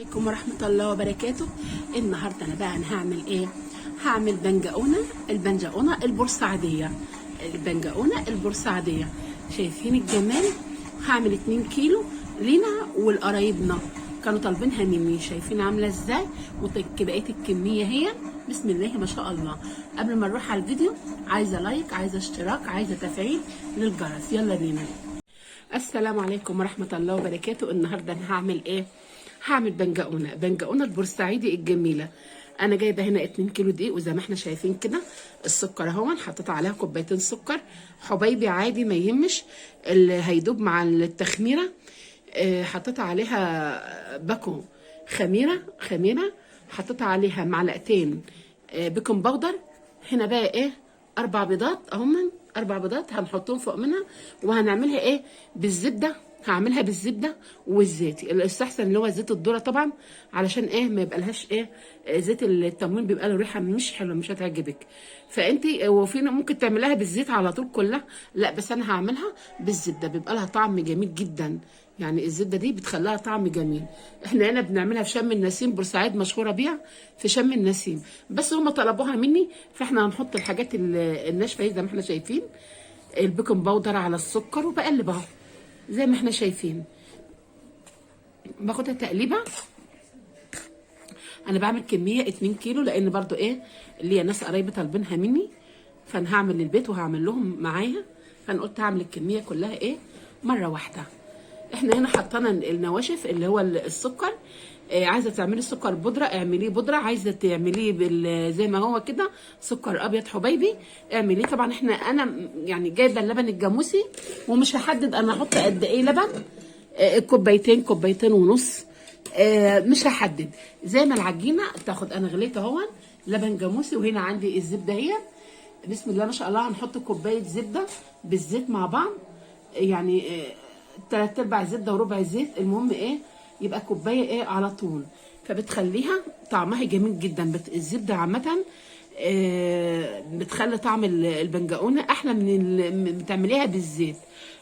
عليكم ورحمة الله وبركاته. النهاردة أنا بقى هعمل إيه؟ هعمل البنجقونة البورسعيدية. البنجقونة البورسعيدية، شايفين الجمال؟ هعمل 2 كيلو لينا ولقرايبنا كانوا طالبينها مني. شايفين عاملة إزاي؟ بقية الكمية هي بسم الله ما شاء الله. قبل ما نروح على الفيديو، عايزة لايك، عايزة اشتراك، عايزة تفعيل للجرس. يلا بينا. السلام عليكم ورحمة الله وبركاته. النهاردة أنا هعمل إيه؟ هعمل بنجقونة البورسعيدي الجميلة. أنا جايبة هنا 2 كيلو دقيق، وزي ما احنا شايفين كده السكر اهو، حطيت عليها كوبايتين سكر حبايبي عادي ما يهمش، اللي هيدوب مع التخميرة. حطيت عليها باكو خميرة، حطيت عليها معلقتين بيكنج باودر. هنا بقى ايه؟ 4 بيضات اهم، 4 بيضات هنحطهم فوق منها، وهنعملها ايه؟ بالزبده. هعملها بالزبده والزيت. الاستحسن اللي هو زيت الذره طبعا، علشان ايه؟ ما يبقالهاش ايه؟ زيت التموين بيبقى له ريحه مش حلوه، مش هتعجبك. فانت وفينا ممكن تعملها بالزيت على طول كلها، لا بس انا هعملها بالزبده، بيبقى لها طعم جميل جدا. يعني الزبده دي بتخليها طعم جميل. احنا هنا بنعملها في شم النسيم، بورسعيد مشهوره بيها في شم النسيم، بس هم طلبوها مني، فاحنا هنحط الحاجات الناشفه زي ما احنا شايفين، البيكنج باودر على السكر، وبقلب اهو زي ما احنا شايفين. باخدها تقليبه. انا بعمل كميه 2 كيلو، لان برضو ايه؟ اللي ناس قرايبي طالبينها مني، فانا هعمل للبيت وهعمل لهم معايا، فانا قلت هعمل الكميه كلها ايه؟ مره واحده. احنا هنا حطينا النواشف اللي هو السكر. عايزه تعملي السكر بودره اعمليه بودره، عايزه تعمليه زي ما هو كده سكر ابيض حبايبي اعمليه. طبعا انا يعني جايبه اللبن الجاموسي، ومش هحدد انا احط قد ايه لبن. كوبايتين ونص. مش هحدد، زي ما العجينه تاخد. انا غليت اهو لبن جاموسي، وهنا عندي الزبده هي بسم الله ما شاء الله. هنحط كوبايه زبده بالزيت مع بعض، يعني 3/4 زبده وربع زيت، المهم ايه؟ يبقى كوبايه ايه على طول، فبتخليها طعمها جميل جدا. الزبده عامه بتخلي طعم البنجقونه احلى من بتعمليها بالزيت.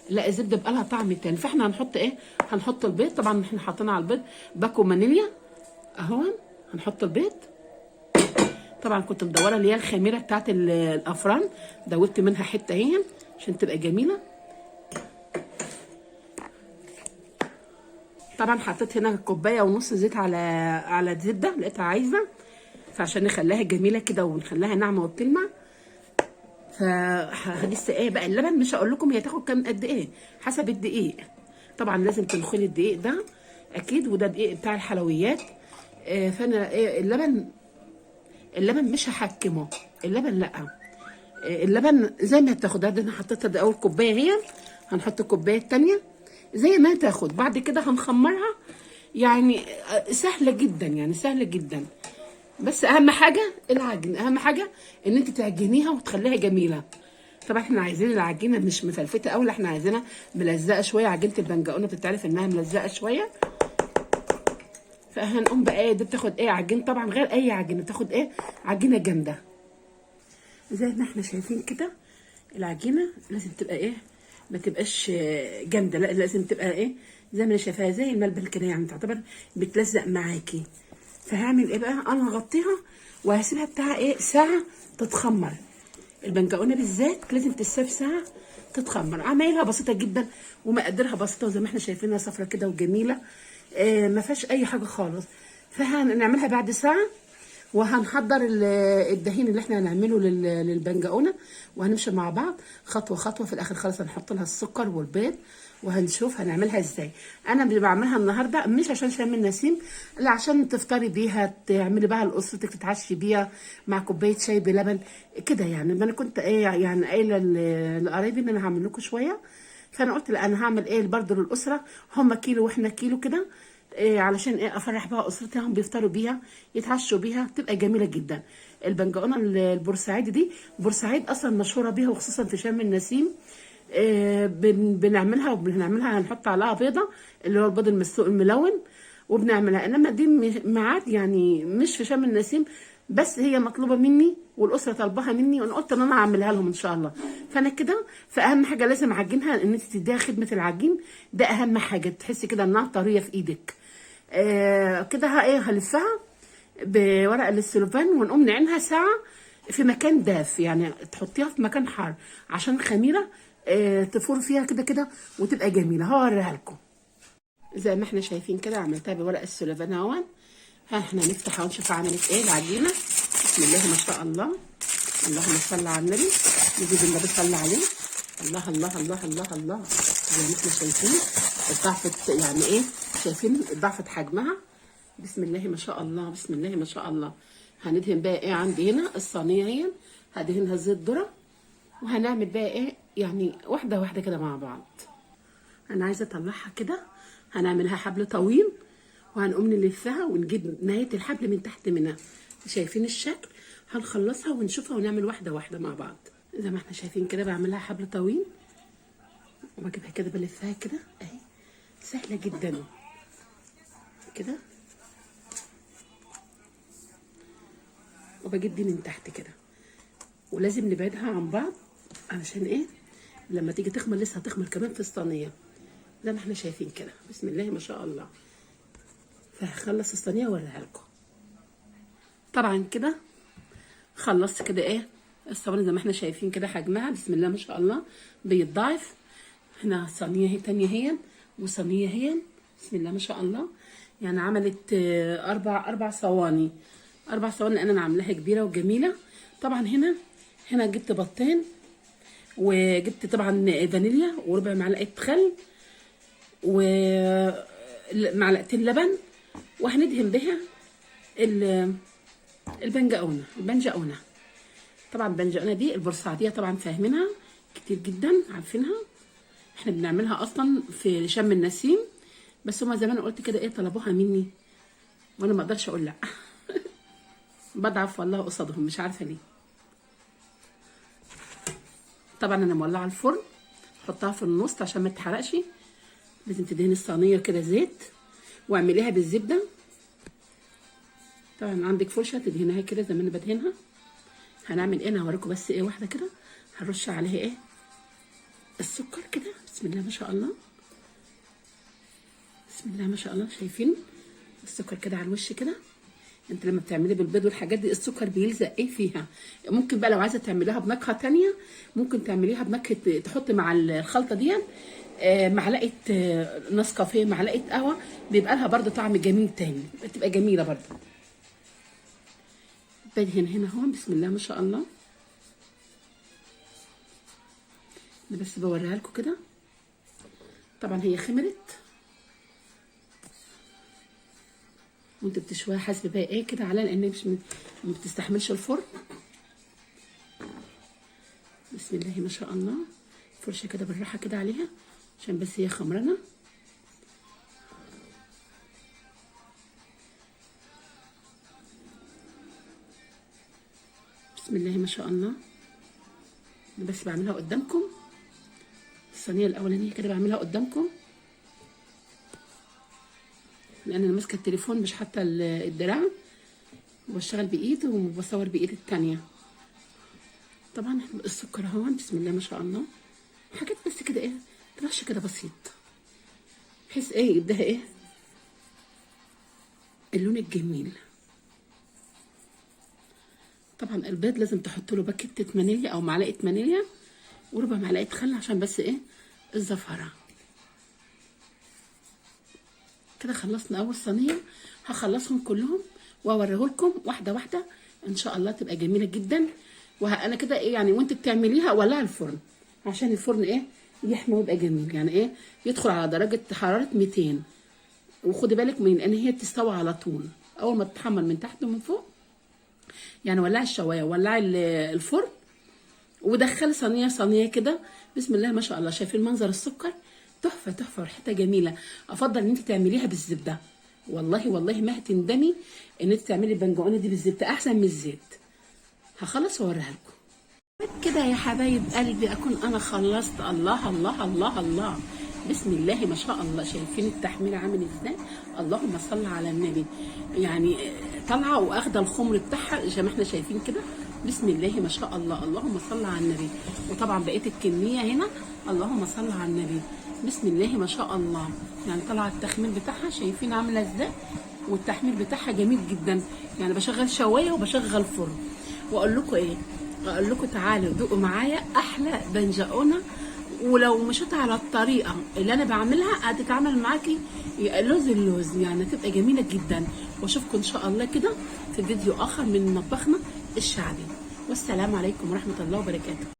لا الزبده بقى لها طعم تاني. فاحنا هنحط ايه؟ هنحط البيض. طبعا احنا حاطين على البيض باكو فانيليا اهو. هنحط البيض. طبعا كنت مدوره اللي هي الخميره بتاعت الافران، دوبت منها حته اهي عشان تبقى جميله. طبعا حطيت هنا كوبايه ونص زيت على زبده لقيتها عايزه، فعشان نخليها جميله كده ونخليها ناعمه وبتلمع. فلسه ايه بقى اللبن؟ مش هقول لكم هي تاخد كام قد ايه، حسب الدقيق. طبعا لازم تنخلي الدقيق ده اكيد، وده دقيق بتاع الحلويات. فانا ايه؟ اللبن مش هحكمه، اللبن لا. اللبن زي ما تاخدها. ده انا حطيتها دي اول كوبايه هي، هنحط الكوبايه الثانيه زي ما تاخد. بعد كده هنخمرها، يعني سهله جدا، يعني سهله جدا. بس اهم حاجه العجن، اهم حاجه ان انت تعجنيها وتخليها جميله. طبعا احنا عايزين العجينه مش مفلفته قوي، احنا عايزينها ملزقه شويه. عجينه البنجقونه بتتعرف انها ملزقه شويه. فهنقوم بقى ايه؟ دي بتاخد ايه؟ عجين طبعا غير اي عجينه، بتاخد ايه؟ عجينه جامده. زي ما احنا شايفين كده العجينه لازم تبقى ايه؟ ما تبقاش جامده، لا لازم تبقى ايه؟ زي ما انا شايفاها زي الملبن كده، يعني تعتبر بتلزق معاكي. فهعمل ايه بقى؟ انا هغطيها وهسيبها بتاع ايه؟ ساعه تتخمر. البنجقونه بالذات لازم تسيب ساعه تتخمر. عمايلها بسيطه جدا ومقاديرها بسيطه، وزي ما احنا شايفينها صفرة كده وجميله، ما فيهاش اي حاجه خالص. فهنعملها بعد ساعه، وهنحضر الدهين اللي احنا هنعمله للبنجقونه، وهنمشي مع بعض خطوه خطوه. في الاخر خالص هنحط لها السكر والبيض، وهنشوف هنعملها ازاي. انا اللي بعملها النهارده مش عشان شم النسيم، لا عشان تفطري بيها، تعملي بقى لاسرتك، تتعشي بيها مع كوبايه شاي بلبن كده. يعني ما انا كنت ايه يعني قايله لقرايبي ان انا هعمل لكم شويه، فانا قلت لا انا هعمل ايه برضه للاسره، هم كيلو واحنا كيلو كده. علشان ايه؟ افرح بقى اسرتي، هم بيفطروا بيها يتعشوا بيها، تبقى جميله جدا. البنجقونه البورسعيدي دي، بورسعيد اصلا مشهوره بيها، وخصوصا في شم النسيم. بنعملها هنحط عليها بيضه، اللي هو البيض المسلوق الملون، وبنعملها. انما دي ميعاد يعني مش في شم النسيم، بس هي مطلوبه مني والاسره طالباها مني، وانا قلت ان انا اعملها لهم ان شاء الله. فانا كده، فاهم حاجه لازم اعجنها، ان انت تديها خدمه العجين، ده اهم حاجه، تحسي كده انها طريه في ايدك. كده ايه هلفها بورق السلوفان، ونقوم نعينها ساعه في مكان داف، يعني تحطيها في مكان حار عشان الخميره تفور فيها كده كده وتبقى جميله. هوريها لكم. زي ما احنا شايفين كده عملتها بورق السلوفان اهون. ها احنا نفتح ونشوف عملت ايه العجينه. بسم الله ما شاء الله، اللهم صل على النبي. نجيب النبي صلى عليه. الله الله الله الله الله. زي ما احنا شايفين ضعفت، يعني ايه، شايفين ضعفت حجمها. بسم الله ما شاء الله، بسم الله ما شاء الله. هندهن بقى ايه عندي هنا الصينيه اهي، هدهنها زيت ذره، وهنعمل بقى ايه يعني واحده واحده كده مع بعض. انا عايزه اطلعها كده، هنعملها حبل طويل وهنقوم نلفها ونجيب نهايه الحبل من تحت منها. شايفين الشكل؟ هنخلصها ونشوفها ونعمل واحده واحده مع بعض. زي ما احنا شايفين كده بعملها حبل طويل وبجيبها كده بلفها كده اهي، سهله جدا كده، وبجيب دي من تحت كده، ولازم نبعدها عن بعض علشان ايه لما تيجي تخمر لسه هتخمر كمان في الصينيه زي ما احنا شايفين كده. بسم الله ما شاء الله. فهخلص الصينيه واوريها لكم. طبعا كده خلصت كده ايه الصواني زي ما احنا شايفين كده حجمها. بسم الله ما شاء الله بيتضاعف. هنا صينيه هي تانية هي، وصينيه هي. بسم الله ما شاء الله. يعني عملت اربع صواني، 4 صواني لان انا عاملاها كبيره وجميله. طبعا هنا جبت بطين، وجبت طبعا فانيليا وربع معلقه خل ومعلقتين لبن، وهندهن بها البنجقونه. طبعا البنجقونه دي البورسعيديه طبعا فاهمينها كتير جدا، عارفينها. احنا بنعملها اصلا في شم النسيم، بس هما زي ما انا قلت كده ايه طلبوها مني وانا ما اقدرش اقول لا. بضعف والله قصادهم، مش عارفه ليه. طبعا انا مولعه الفرن، حطها في النص عشان ما تتحرقش. لازم تدهني الصينيه كده زيت واعمليها بالزبده. طبعا عندك فرشه تدهنيها كده زي ما انا بدهنها. هنعمل ايه، انا هوريكم بس ايه واحده كده. هنرش عليها ايه السكر كده. بسم الله ما شاء الله، بسم الله ما شاء الله. شايفين السكر كده على الوش كده؟ انت لما بتعملي بالبيض والحاجات دي السكر بيلزق ايه فيها. ممكن بقى لو عايزه تعمليها بنكهه تانية ممكن تعمليها بنكهه، تحطي مع الخلطه دي معلقه نسكافيه، معلقه قهوه، بيبقى لها برده طعم جميل تاني، بتبقى جميله برده. بدهن هنا اهو. بسم الله ما شاء الله. انا بس بوريها لكم كده. طبعا هي خمرت وانت بتشويها حاسبه بقى ايه كده على لان مش ما بتستحملش الفرن. بسم الله ما شاء الله. فرشه كده بالراحه كده عليها عشان بس هي خمرانه. بسم الله ما شاء الله. انا بس بعملها قدامكم. الصينيه الاولانيه كده بعملها قدامكم لان انا ماسكه التليفون مش حاطه الدراع، وبشتغل بايد وبصور بايد التانيه. طبعا السكر اهو. بسم الله ما شاء الله. حاجات بس كده ايه ترش كده بسيط بحيث ايه يديها ايه اللون الجميل. طبعا البيض لازم تحط له باكيته فانيليا او معلقه فانيليا وربع معلقه خل عشان بس ايه الزفره. كده خلصنا اول صينيه. هخلصهم كلهم واوريهولكم واحده واحده ان شاء الله تبقى جميله جدا. وانا كده ايه يعني وانت بتعمليها ولعي الفرن عشان الفرن ايه يحمى ويبقى جميل، يعني ايه يدخل على درجه حراره 200. وخدي بالك من ان هي تستوي على طول اول ما تتحمر من تحت ومن فوق. يعني ولعي الشوايه ولعي الفرن ودخلي صينيه كده. بسم الله ما شاء الله. شايفين منظر السكر تحفه تحفه وريحتها جميله. افضل ان انت تعمليها بالزبده، والله ما هتندمي ان انت تعملي البنجقونه دي بالزبده احسن من الزيت. هخلص واوريها لكم كده يا حبايب قلبي. اكون انا خلصت. الله الله الله الله. بسم الله ما شاء الله. شايفين التحمير عامل ازاي؟ اللهم صل على النبي. يعني طالعه واخده الخمر بتاعها زي ما احنا شايفين كده. بسم الله ما شاء الله. اللهم صل على النبي. وطبعا بقيه الكميه هنا اللهم صل على النبي. بسم الله ما شاء الله. يعني طلع التخمير بتاعها، شايفين عامله ازاي؟ والتحمير بتاعها جميل جدا. يعني بشغل شوايه وبشغل فرن. واقول لكم ايه، اقول لكم تعالوا دوقوا معايا احلى بنجقونه. ولو مشيت على الطريقه اللي انا بعملها هتتعمل معاكي لوز اللوز، يعني هتبقى جميله جدا. واشوفكم ان شاء الله كده في فيديو اخر من مطبخنا الشعبي. والسلام عليكم ورحمه الله وبركاته.